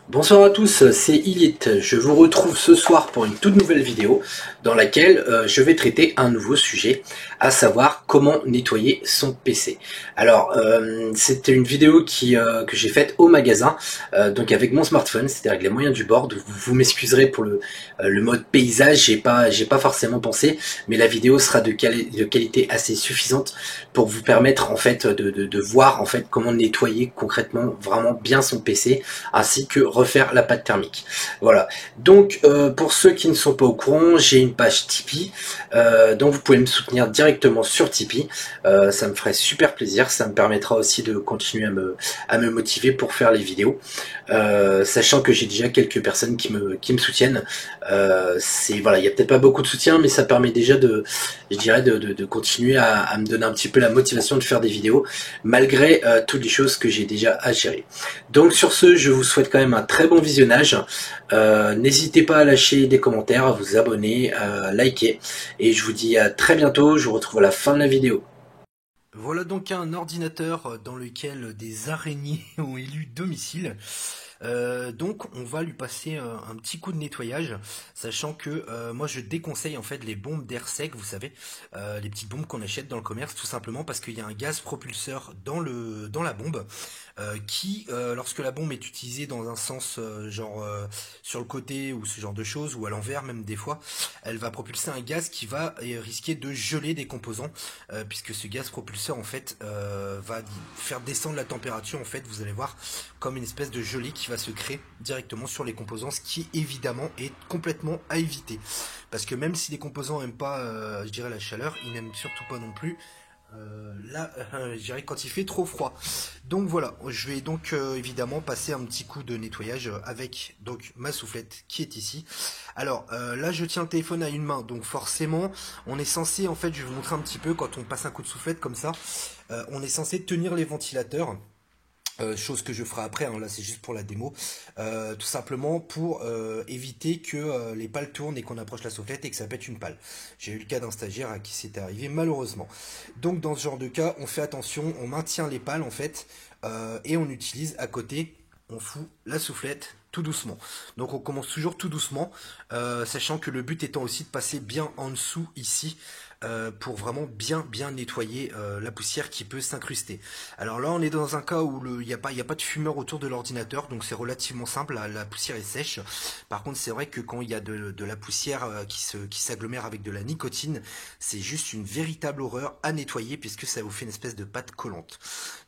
Bonsoir à tous, c'est Ilit. Je vous retrouve ce soir pour une toute nouvelle vidéo dans laquelle je vais traiter un nouveau sujet, à savoir comment nettoyer son PC. Alors, c'était une vidéo que j'ai faite au magasin, donc avec mon smartphone, c'est-à-dire avec les moyens du bord. Vous m'excuserez pour le mode paysage, j'ai pas forcément pensé, mais la vidéo sera de qualité assez suffisante pour vous permettre en fait de voir en fait comment nettoyer concrètement vraiment bien son PC, ainsi que refaire la pâte thermique. Voilà. Donc pour ceux qui ne sont pas au courant, j'ai une page Tipeee, donc vous pouvez me soutenir directement sur Tipeee. Ça me ferait super plaisir, ça me permettra aussi de continuer à me motiver pour faire les vidéos, sachant que j'ai déjà quelques personnes qui me soutiennent. Voilà, il y a peut-être pas beaucoup de soutien, mais ça permet déjà de continuer à me donner un petit peu la motivation de faire des vidéos, malgré toutes les choses que j'ai déjà à gérer. Donc sur ce, je vous souhaite quand même un très bon visionnage. N'hésitez pas à lâcher des commentaires, à vous abonner, à liker, et je vous dis à très bientôt. Je vous retrouve à la fin de la vidéo. Voilà donc un ordinateur dans lequel des araignées ont élu domicile. Donc on va lui passer un petit coup de nettoyage, sachant que moi je déconseille en fait les bombes d'air sec, vous savez, les petites bombes qu'on achète dans le commerce, tout simplement parce qu'il y a un gaz propulseur dans la bombe qui, lorsque la bombe est utilisée dans un sens sur le côté ou ce genre de choses, ou à l'envers même des fois, elle va propulser un gaz qui va risquer de geler des composants, puisque ce gaz propulseur en fait va faire descendre la température, en fait vous allez voir, comme une espèce de gelée qui va se créer directement sur les composants, ce qui évidemment est complètement à éviter, parce que même si les composants n'aiment pas je dirais la chaleur, ils n'aiment surtout pas non plus je dirais quand il fait trop froid. Donc voilà, je vais donc évidemment passer un petit coup de nettoyage avec donc ma soufflette qui est ici. Alors là je tiens le téléphone à une main, donc forcément on est censé, en fait je vais vous montrer un petit peu, quand on passe un coup de soufflette comme ça, on est censé tenir les ventilateurs. Chose que je ferai après, hein, là c'est juste pour la démo, tout simplement pour éviter que les pales tournent et qu'on approche la soufflette et que ça pète une pale. J'ai eu le cas d'un stagiaire à qui c'était arrivé malheureusement. Donc dans ce genre de cas, on fait attention, on maintient les pales en fait, et on utilise à côté, on fout la soufflette tout doucement. Donc on commence toujours tout doucement, sachant que le but étant aussi de passer bien en dessous ici, pour vraiment bien nettoyer la poussière qui peut s'incruster. Alors là on est dans un cas où il n'y a pas de fumeur autour de l'ordinateur, donc c'est relativement simple, la poussière est sèche. Par contre c'est vrai que quand il y a de la poussière qui s'agglomère avec de la nicotine, c'est juste une véritable horreur à nettoyer, puisque ça vous fait une espèce de pâte collante.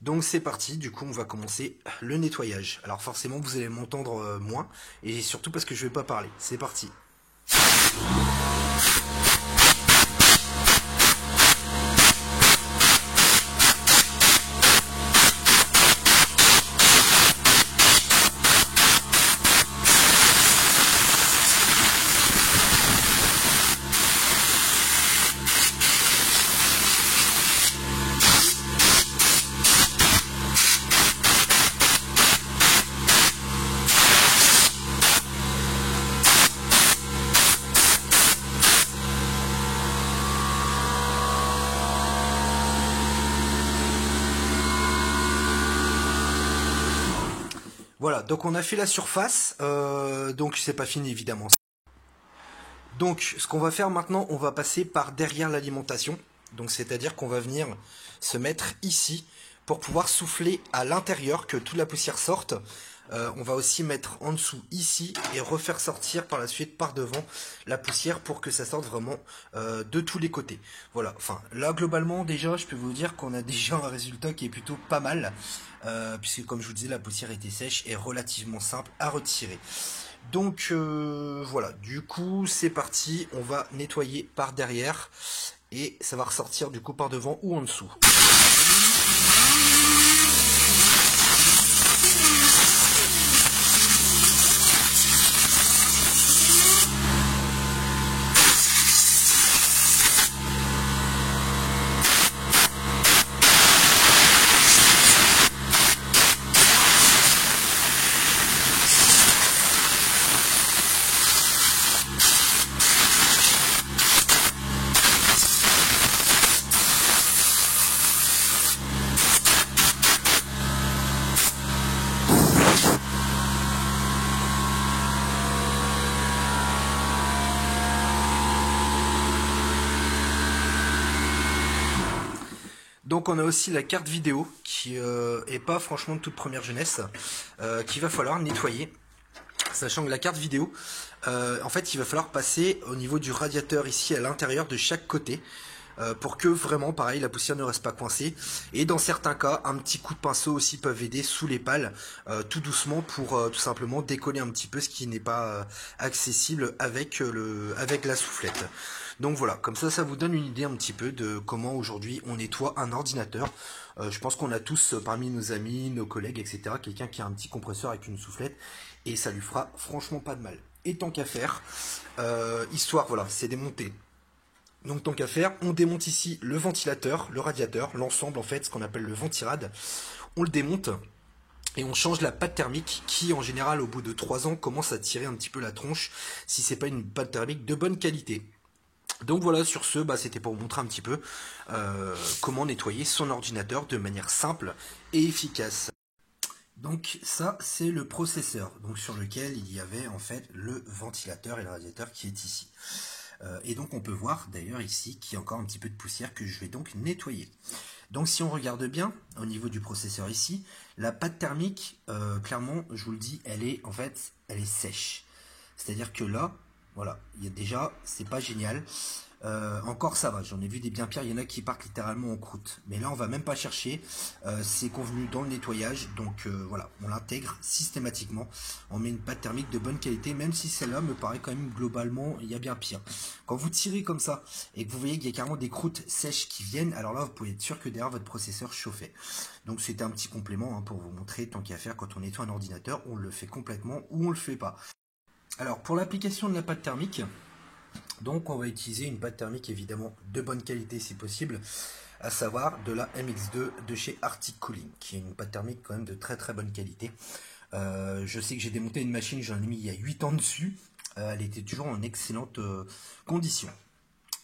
Donc c'est parti, du coup on va commencer le nettoyage. Alors forcément vous allez m'entendre moins, et surtout parce que je vais pas parler. C'est parti. Voilà, donc on a fait la surface, donc c'est pas fini évidemment. Donc ce qu'on va faire maintenant, on va passer par derrière l'alimentation, donc c'est-à-dire qu'on va venir se mettre ici pour pouvoir souffler à l'intérieur, que toute la poussière sorte. On va aussi mettre en dessous ici et refaire sortir par la suite par devant la poussière pour que ça sorte vraiment de tous les côtés. Voilà, enfin là globalement déjà je peux vous dire qu'on a déjà un résultat qui est plutôt pas mal, puisque comme je vous disais la poussière était sèche et relativement simple à retirer. Donc voilà, du coup c'est parti, on va nettoyer par derrière et ça va ressortir du coup par devant ou en dessous. Donc on a aussi la carte vidéo qui est pas franchement de toute première jeunesse, qu'il va falloir nettoyer. Sachant que la carte vidéo, en fait, il va falloir passer au niveau du radiateur ici à l'intérieur de chaque côté pour que vraiment, pareil, la poussière ne reste pas coincée. Et dans certains cas, un petit coup de pinceau aussi peuvent aider sous les pales, tout doucement pour tout simplement décoller un petit peu ce qui n'est pas accessible avec la soufflette. Donc voilà, comme ça vous donne une idée un petit peu de comment aujourd'hui on nettoie un ordinateur. Je pense qu'on a tous parmi nos amis, nos collègues, etc. quelqu'un qui a un petit compresseur avec une soufflette et ça lui fera franchement pas de mal. Et tant qu'à faire, histoire, voilà, c'est démonté. Donc tant qu'à faire, on démonte ici le ventilateur, le radiateur, l'ensemble en fait, ce qu'on appelle le ventirad. On le démonte et on change la pâte thermique qui en général au bout de 3 ans commence à tirer un petit peu la tronche si c'est pas une pâte thermique de bonne qualité. Donc voilà, sur ce, c'était pour vous montrer un petit peu comment nettoyer son ordinateur de manière simple et efficace. Donc ça, c'est le processeur, donc sur lequel il y avait en fait le ventilateur et le radiateur qui est ici. Et donc on peut voir d'ailleurs ici qu'il y a encore un petit peu de poussière que je vais donc nettoyer. Donc si on regarde bien au niveau du processeur ici, la pâte thermique, clairement, je vous le dis, elle est sèche. C'est-à-dire que là, voilà, il y a déjà, c'est pas génial. Encore ça va, j'en ai vu des bien pires, il y en a qui partent littéralement en croûte. Mais là on va même pas chercher, c'est convenu dans le nettoyage, donc voilà, on l'intègre systématiquement. On met une pâte thermique de bonne qualité, même si celle-là me paraît quand même globalement, il y a bien pire. Quand vous tirez comme ça, et que vous voyez qu'il y a carrément des croûtes sèches qui viennent, alors là vous pouvez être sûr que derrière votre processeur chauffait. Donc c'était un petit complément pour vous montrer, tant qu'à faire, quand on nettoie un ordinateur, on le fait complètement ou on le fait pas. Alors pour l'application de la pâte thermique, donc on va utiliser une pâte thermique évidemment de bonne qualité si possible, à savoir de la MX2 de chez Arctic Cooling, qui est une pâte thermique quand même de très très bonne qualité. Je sais que j'ai démonté une machine, j'en ai mis il y a 8 ans dessus, elle était toujours en excellente condition.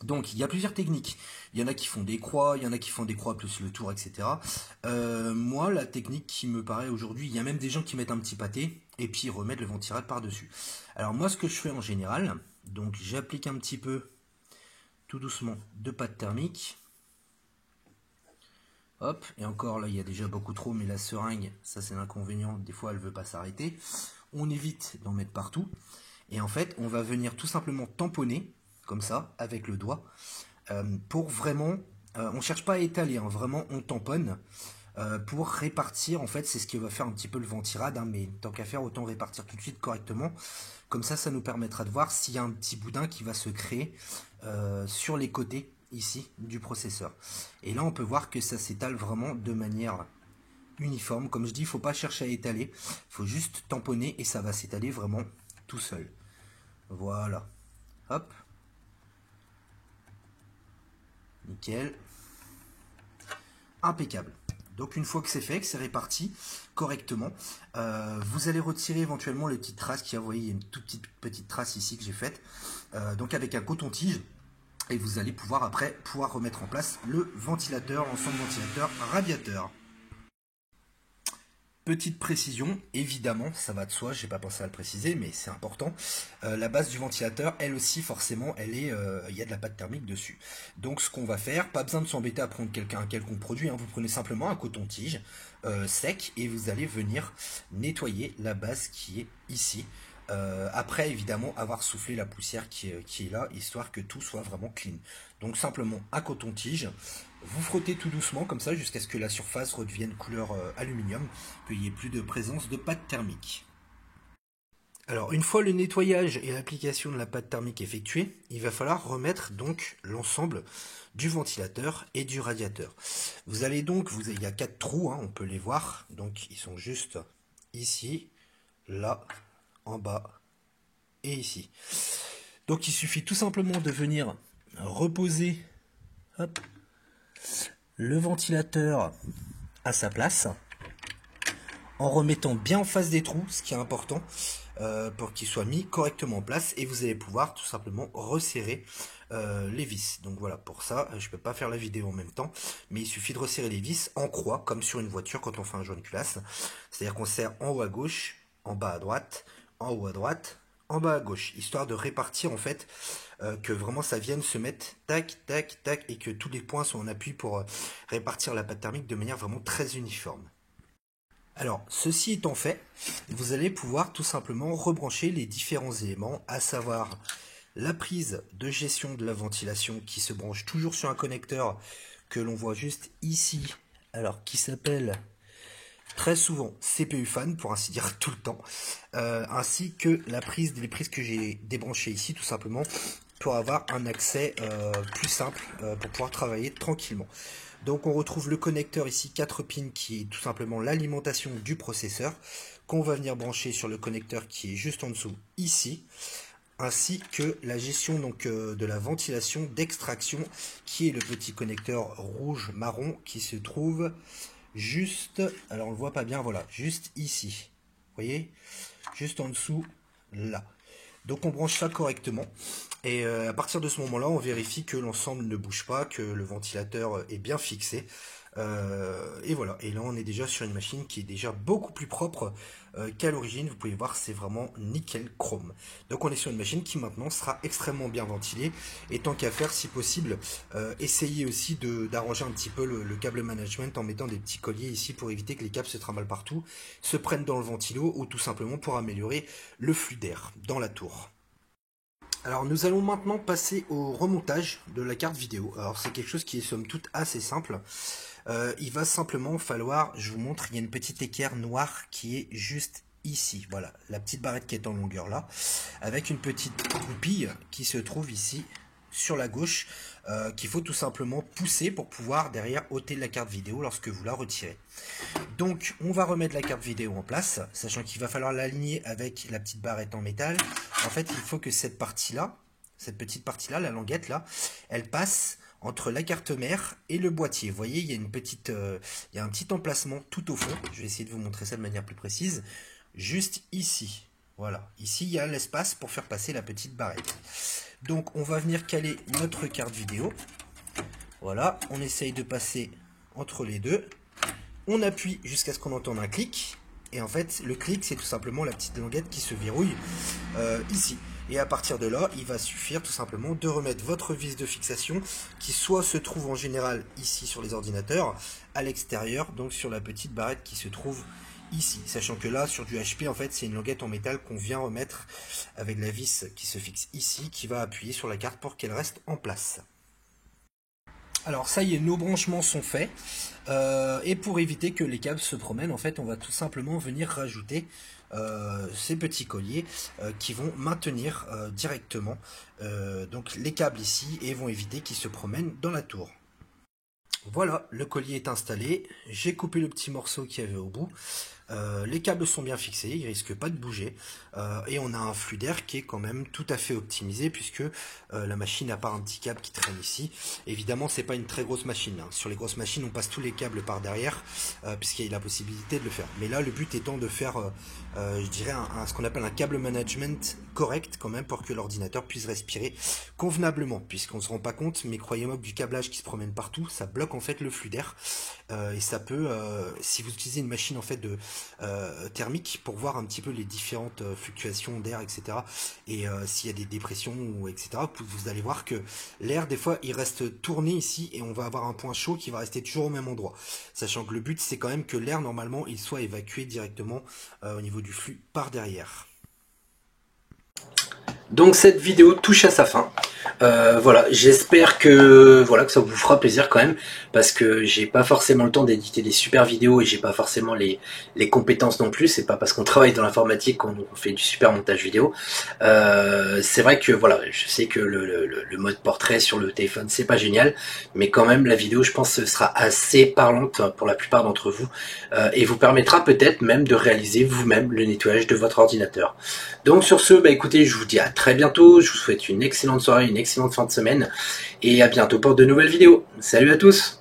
Donc il y a plusieurs techniques, il y en a qui font des croix, il y en a qui font des croix plus le tour, etc. Moi la technique qui me paraît aujourd'hui, il y a même des gens qui mettent un petit pâté et puis ils remettent le ventirad par dessus. Alors moi ce que je fais en général, donc j'applique un petit peu tout doucement de pâte thermique. Hop, et encore là il y a déjà beaucoup trop, mais la seringue, ça c'est l'inconvénient, des fois elle veut pas s'arrêter. On évite d'en mettre partout. Et en fait on va venir tout simplement tamponner comme ça, avec le doigt, pour vraiment, on cherche pas à étaler, vraiment on tamponne, pour répartir, en fait c'est ce qui va faire un petit peu le ventirad, mais tant qu'à faire, autant répartir tout de suite correctement, comme ça nous permettra de voir s'il y a un petit boudin qui va se créer sur les côtés, ici, du processeur. Et là on peut voir que ça s'étale vraiment de manière uniforme, comme je dis, il ne faut pas chercher à étaler, il faut juste tamponner et ça va s'étaler vraiment tout seul. Voilà, hop. Nickel. Impeccable. Donc une fois que c'est fait, que c'est réparti correctement, vous allez retirer éventuellement les petites traces qu'il y a. Vous voyez, il y a une toute petite trace ici que j'ai faite. Donc avec un coton-tige. Et vous allez pouvoir après remettre en place le ventilateur, l'ensemble ventilateur radiateur. Petite précision, évidemment, ça va de soi, j'ai pas pensé à le préciser, mais c'est important. La base du ventilateur, elle aussi, forcément, il y a de la pâte thermique dessus. Donc, ce qu'on va faire, pas besoin de s'embêter à prendre un quelconque produit, vous prenez simplement un coton-tige sec et vous allez venir nettoyer la base qui est ici. Après évidemment avoir soufflé la poussière qui est là, histoire que tout soit vraiment clean. Donc simplement un coton-tige, vous frottez tout doucement comme ça jusqu'à ce que la surface redevienne couleur aluminium, qu'il n'y ait plus de présence de pâte thermique. Alors une fois le nettoyage et l'application de la pâte thermique effectuée, il va falloir remettre donc l'ensemble du ventilateur et du radiateur. Vous allez donc, il y a 4 trous, on peut les voir, donc ils sont juste ici, là, en bas et ici. Donc il suffit tout simplement de venir reposer le ventilateur à sa place en remettant bien en face des trous, ce qui est important pour qu'il soit mis correctement en place, et vous allez pouvoir tout simplement resserrer les vis. Donc voilà, pour ça je peux pas faire la vidéo en même temps, mais il suffit de resserrer les vis en croix comme sur une voiture quand on fait un joint de culasse, c'est à dire qu'on serre en haut à gauche, en bas à droite, en haut à droite, en bas à gauche, histoire de répartir en fait que vraiment ça vienne se mettre tac, tac, tac, et que tous les points soient en appui pour répartir la pâte thermique de manière vraiment très uniforme. Alors, ceci étant fait, vous allez pouvoir tout simplement rebrancher les différents éléments, à savoir la prise de gestion de la ventilation qui se branche toujours sur un connecteur que l'on voit juste ici, alors qui s'appelle très souvent CPU fan pour ainsi dire tout le temps, ainsi que les prises que j'ai débranchées ici tout simplement pour avoir un accès plus simple pour pouvoir travailler tranquillement. Donc on retrouve le connecteur ici 4 pins qui est tout simplement l'alimentation du processeur qu'on va venir brancher sur le connecteur qui est juste en dessous ici, ainsi que la gestion donc de la ventilation d'extraction qui est le petit connecteur rouge marron qui se trouve juste, alors on le voit pas bien, voilà, juste ici, vous voyez, juste en dessous là. Donc on branche ça correctement et à partir de ce moment-là, on vérifie que l'ensemble ne bouge pas, que le ventilateur est bien fixé. Et voilà, et là on est déjà sur une machine qui est déjà beaucoup plus propre qu'à l'origine. Vous pouvez voir, c'est vraiment nickel chrome. Donc on est sur une machine qui maintenant sera extrêmement bien ventilée. Et tant qu'à faire, si possible, essayez aussi d'arranger un petit peu le câble management en mettant des petits colliers ici pour éviter que les câbles se trimballent partout, se prennent dans le ventilo ou tout simplement pour améliorer le flux d'air dans la tour. Alors nous allons maintenant passer au remontage de la carte vidéo. Alors c'est quelque chose qui est somme toute assez simple. Il va simplement falloir, je vous montre, il y a une petite équerre noire qui est juste ici. Voilà, la petite barrette qui est en longueur là, avec une petite goupille qui se trouve ici sur la gauche, qu'il faut tout simplement pousser pour pouvoir derrière ôter la carte vidéo lorsque vous la retirez. Donc on va remettre la carte vidéo en place, sachant qu'il va falloir l'aligner avec la petite barrette en métal. En fait, il faut que cette partie-là, cette petite partie-là, la languette là, elle passe entre la carte mère et le boîtier. Vous voyez, il y a il y a un petit emplacement tout au fond. Je vais essayer de vous montrer ça de manière plus précise. Juste ici. Voilà. Ici, il y a l'espace pour faire passer la petite barrette. Donc, on va venir caler notre carte vidéo. Voilà. On essaye de passer entre les deux. On appuie jusqu'à ce qu'on entende un clic. Et en fait, le clic, c'est tout simplement la petite languette qui se verrouille ici. Et à partir de là, il va suffire tout simplement de remettre votre vis de fixation qui soit se trouve en général ici sur les ordinateurs, à l'extérieur, donc sur la petite barrette qui se trouve ici. Sachant que là, sur du HP, en fait, c'est une languette en métal qu'on vient remettre avec la vis qui se fixe ici, qui va appuyer sur la carte pour qu'elle reste en place. Alors ça y est, nos branchements sont faits. Et pour éviter que les câbles se promènent, en fait, on va tout simplement venir rajouter ces petits colliers qui vont maintenir directement donc les câbles ici et vont éviter qu'ils se promènent dans la tour. Voilà, le collier est installé, j'ai coupé le petit morceau qu'il y avait au bout, les câbles sont bien fixés, ils risquent pas de bouger, et on a un flux d'air qui est quand même tout à fait optimisé puisque la machine n'a pas un petit câble qui traîne ici. Évidemment, c'est pas une très grosse machine, hein. Sur les grosses machines on passe tous les câbles par derrière puisqu'il y a la possibilité de le faire. Mais là le but étant de faire je dirais ce qu'on appelle un câble management correct quand même pour que l'ordinateur puisse respirer convenablement, puisqu'on ne se rend pas compte, mais croyez-moi que du câblage qui se promène partout, ça bloque en fait le flux d'air et ça peut, si vous utilisez une machine en fait de thermique pour voir un petit peu les différentes fluctuations d'air, etc. et s'il y a des dépressions ou etc. Vous allez voir que l'air des fois il reste tourné ici et on va avoir un point chaud qui va rester toujours au même endroit, sachant que le but c'est quand même que l'air normalement il soit évacué directement au niveau du flux par derrière. Donc cette vidéo touche à sa fin. Voilà, j'espère que ça vous fera plaisir quand même, parce que j'ai pas forcément le temps d'éditer des super vidéos et j'ai pas forcément les compétences non plus. C'est pas parce qu'on travaille dans l'informatique qu'on fait du super montage vidéo. C'est vrai que voilà, je sais que le mode portrait sur le téléphone c'est pas génial, mais quand même la vidéo je pense sera assez parlante pour la plupart d'entre vous et vous permettra peut-être même de réaliser vous-même le nettoyage de votre ordinateur. Donc sur ce, écoutez, je vous dis à très bientôt, je vous souhaite une excellente soirée, une excellente fin de semaine, et à bientôt pour de nouvelles vidéos. Salut à tous!